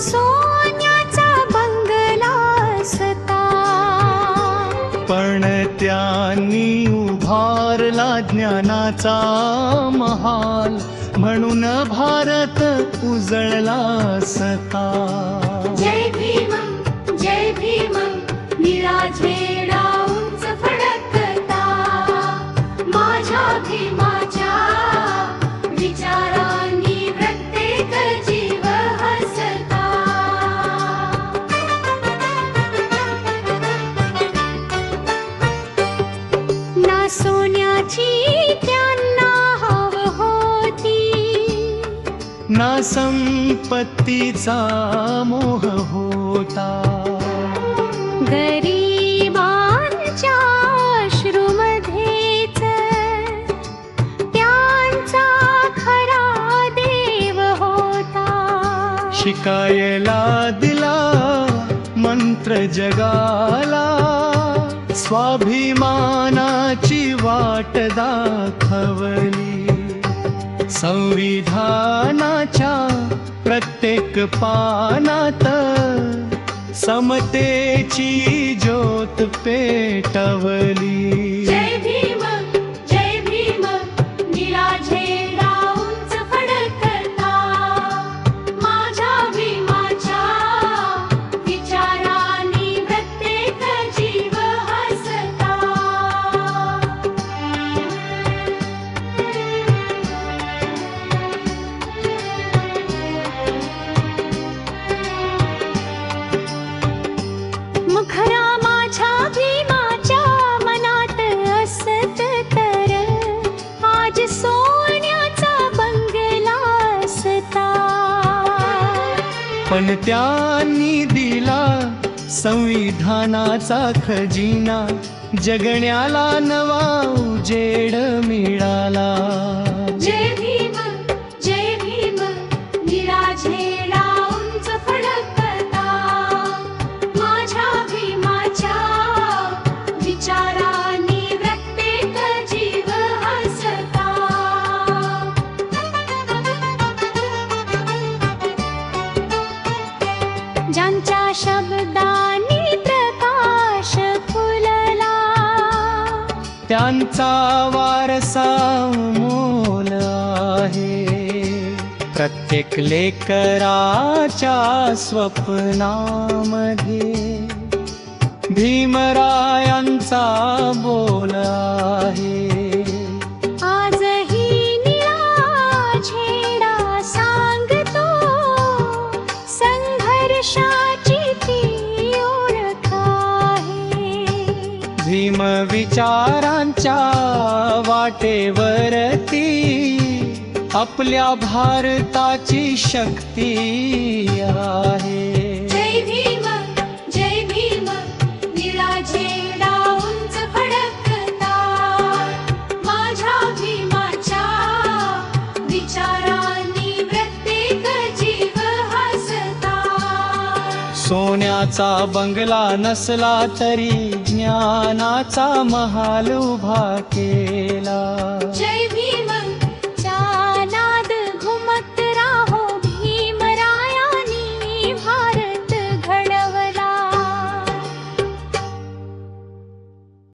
सोन्याचा बंगला असता, पण त्यांनी उभारला ज्ञानाचा महाल, म्हणून भारत उजळला असता. जय भीम निळा झेंडा उंच फडकता, माझ्या भीमाच्या विचारांनी प्रत्येक जीव हसता. ना सोन्याची त्यांना हव होती, ना संपत्तीचा मोह होता, गरिबांच्या अश्रूमध्येच त्यांचा खरा देव होता. शिकायला दिला मंत्र जगाला, स्वाभिमानाची वाट दाखवली. संविधानाच्या प्रत्येक पानात समतेची ज्योत पेटवली. जय भीम निळा झेंडा उंच फडकता, माझ्या भीमाच्या विचारांनी प्रत्येक जीव हसता. मुखरा माझ्या भीमाच्या मनात असत तर, आज सोन्याचा बंगला असता. पण त्यांनी दिला संविधानाचा खजिना, जगण्याला नवा उजेड मिळाला. जय भीम निळा झेंडा उंच फडकता, माझ्या भीमाच्या विचारांनी प्रत्येक जीव हसता. ज्यांच्या शब्दांनी प्रकाश फुलला, त्यांचा वारसा मोल आहे. प्रत्येक लेकराच्या स्वप्नामध्ये भीमरायांचा बोल आहे. आजही निळा झेंडा सांगतो, संघर्षाची ती ओळख आहे. भीम विचारांच्या वाटेवरती आपल्या भारताची शक्ती आहे. जय भीम निळा झेंडा उंच फडकता, माझ्या भीमाच्या विचारांनी प्रत्येक जीव हसता. सोन्याचा बंगला नसला तरी ज्ञानाचा महाल उभा केला. जय